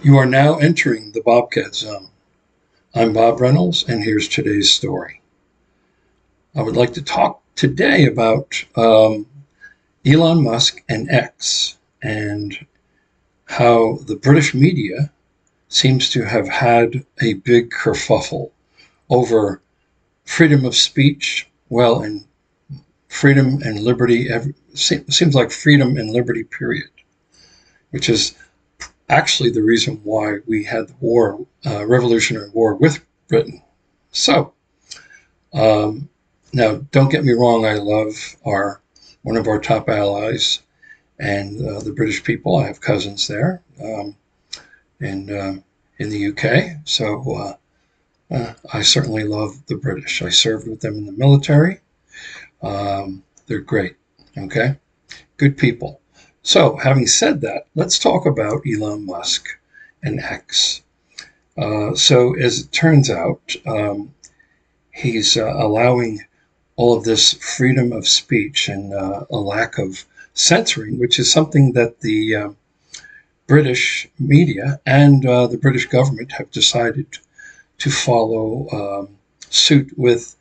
You are now entering the Bobcat Zone. I'm Bob Reynolds, and here's today's story. I would like to talk today about Elon Musk and X and how the British media seems to have had a big kerfuffle over freedom of speech. Well, and freedom and liberty, seems like freedom and liberty, period, which is actually the reason why we had the war, Revolutionary War with Britain. So, now don't get me wrong, I love one of our top allies and the British people. I have cousins there, and in the UK. So I certainly love the British. I served with them in the military. They're great. Okay, good people. So, having said that, let's talk about Elon Musk and X. So, as it turns out, he's allowing all of this freedom of speech and a lack of censoring, which is something that the British media and the British government have decided to follow suit with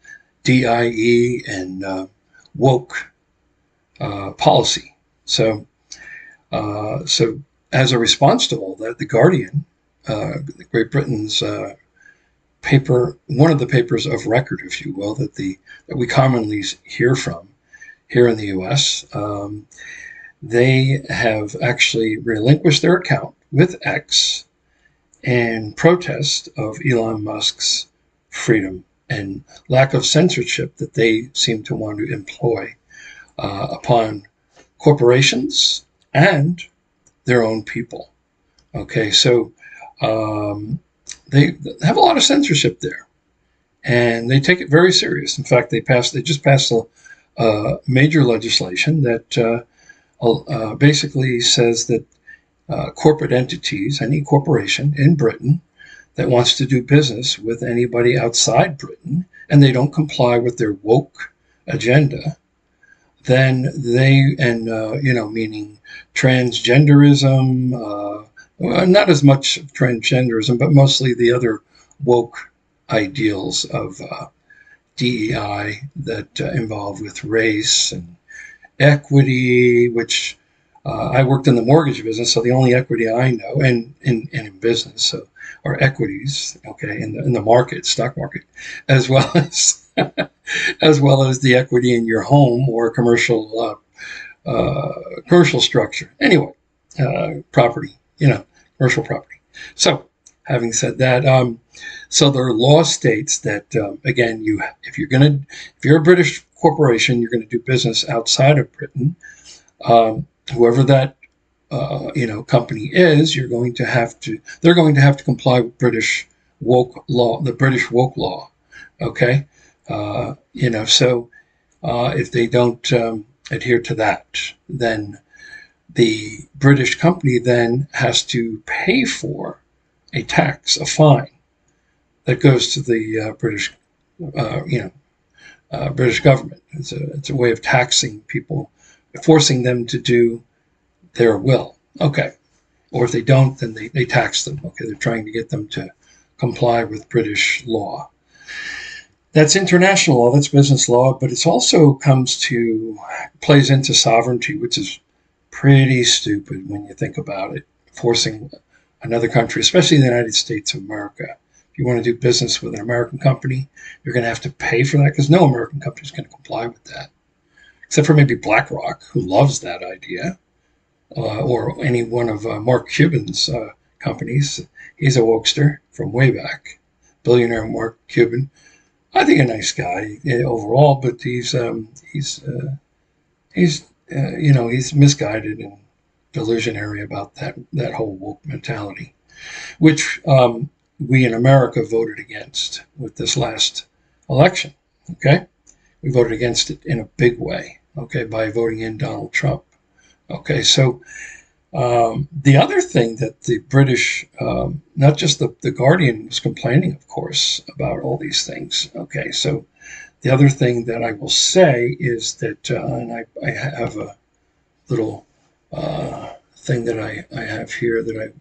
DIE and woke policy. So as a response to all that, The Guardian, Great Britain's paper, one of the papers of record, if you will, that we commonly hear from here in the U.S., they have actually relinquished their account with X in protest of Elon Musk's freedom and lack of censorship that they seem to want to employ upon corporations and their own people. Okay, so they have a lot of censorship there, and they take it very serious. In fact, they just passed a major legislation that basically says that corporate entities, any corporation in Britain that wants to do business with anybody outside Britain, and they don't comply with their woke agenda, then they, and meaning transgenderism, well, not as much transgenderism, but mostly the other woke ideals of DEI that involve with race and equity, which I worked in the mortgage business, so the only equity I know, and in business, so are equities, okay, in the market, stock market, as well as as well as the equity in your home or commercial structure. Anyway, property, commercial property. So, having said that, so their law states that again, if you're a British corporation, you're going to do business outside of Britain. Whoever that company is, they're going to have to comply with British woke law, the British woke law. Okay, so if they don't adhere to that, then the British company then has to pay for a tax, a fine that goes to the British government. It's a way of taxing people, forcing them to do their will. Okay. Or if they don't, then they tax them. Okay. They're trying to get them to comply with British law. That's international law, that's business law, but it also plays into sovereignty, which is pretty stupid when you think about it, forcing another country, especially the United States of America. If you want to do business with an American company, you're going to have to pay for that because no American company is going to comply with that, except for maybe BlackRock, who loves that idea, or any one of Mark Cuban's companies. He's a wokester from way back, billionaire Mark Cuban. I think a nice guy overall, but he's misguided and delusionary about that whole woke mentality, which we in America voted against with this last election. Okay, we voted against it in a big way. Okay, by voting in Donald Trump. Okay, so the other thing that the British, not just the Guardian was complaining, of course, about all these things. Okay, so the other thing that I will say is that, and I have a little thing that I have here that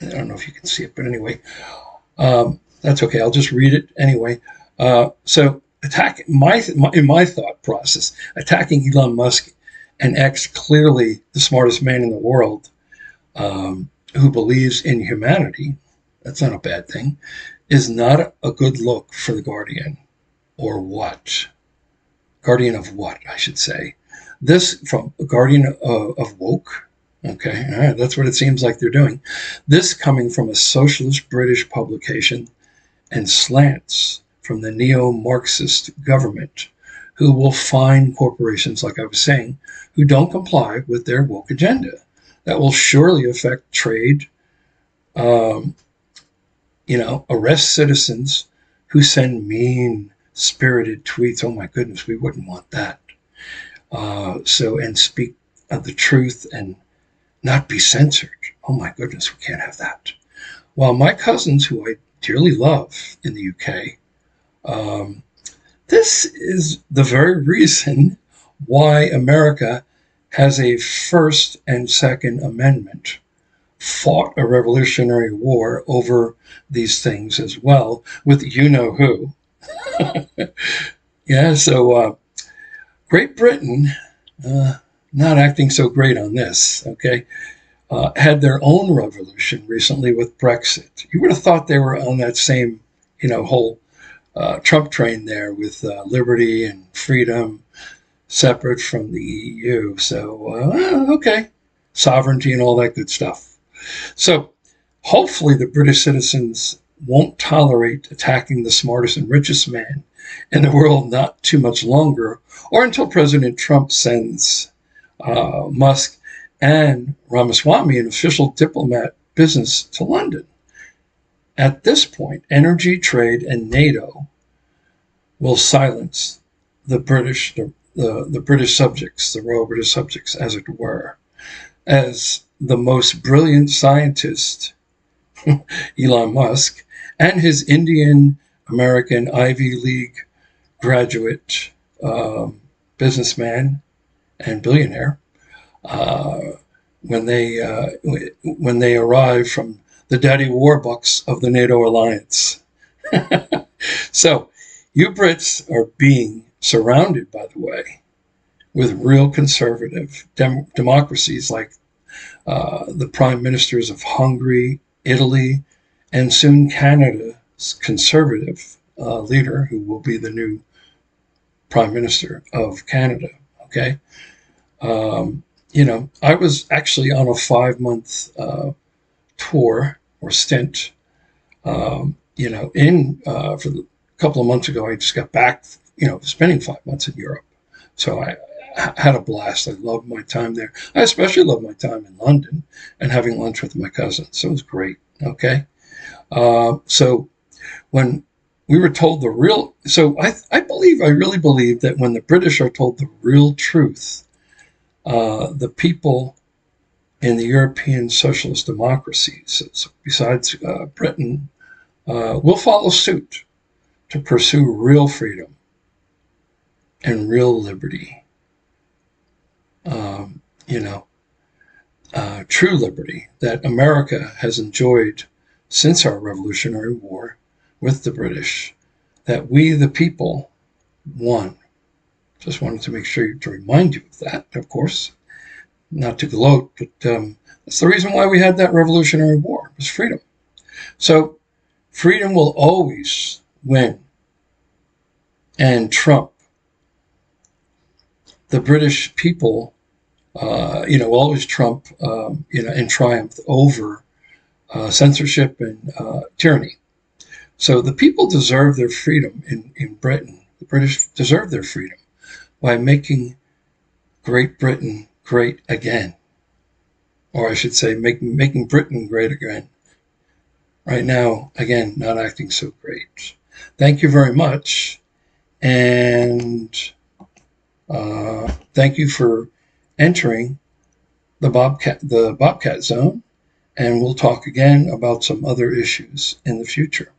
I don't know if you can see it, but anyway, that's okay. I'll just read it anyway. So in my thought process, attacking Elon Musk and X, clearly the smartest man in the world, who believes in humanity, that's not a bad thing, is not a good look for the Guardian. Or what? Guardian of what, I should say. This from Guardian of Woke. Okay, all right, that's what it seems like they're doing. This coming from a socialist British publication and slants from the neo-Marxist government, who will fine corporations, like I was saying, who don't comply with their woke agenda. That will surely affect trade, arrest citizens who send mean-spirited tweets. Oh my goodness, we wouldn't want that. And speak the truth and not be censored. Oh my goodness, we can't have that. While my cousins, who I dearly love in the UK, this is the very reason why America has a First and Second Amendment, fought a Revolutionary War over these things as well, with you-know-who. Yeah, so Great Britain, not acting so great on this, okay, had their own revolution recently with Brexit. You would have thought they were on that same, whole Trump train there with liberty and freedom separate from the EU. So, okay, sovereignty and all that good stuff. So, hopefully the British citizens won't tolerate attacking the smartest and richest man in the world not too much longer, or until President Trump sends Musk and Ramaswamy, an official diplomat business, to London. At this point, energy, trade, and NATO will silence the British, the British subjects, the royal British subjects, as it were, as the most brilliant scientist, Elon Musk, and his Indian American Ivy League graduate businessman and billionaire, when they arrive from the daddy warbucks of the NATO alliance. So, you Brits are being surrounded, by the way, with real conservative democracies like the prime ministers of Hungary, Italy, and soon Canada's conservative leader, who will be the new prime minister of Canada. Okay. I was actually on a 5-month tour or stint, for the couple of months ago. I just got back, spending 5 months in Europe. So I had a blast. I loved my time there. I especially loved my time in London and having lunch with my cousins. So it was great. Okay. So when we were told I really believe that when the British are told the real truth, the people in the European socialist democracies, besides Britain, will follow suit to pursue real freedom and real liberty. True liberty that America has enjoyed since our Revolutionary War with the British, that we, the people, won. Just wanted to make sure to remind you of that, of course. Not to gloat, but that's the reason why we had that Revolutionary War, was freedom. So freedom will always win and trump. The British people, will always trump, and triumph over censorship and tyranny. So the people deserve their freedom in Britain. The British deserve their freedom by making Great Britain great again. Or I should say, making Britain great again. Right now, again, not acting so great. Thank you very much. And thank you for entering the Bobcat zone. And we'll talk again about some other issues in the future.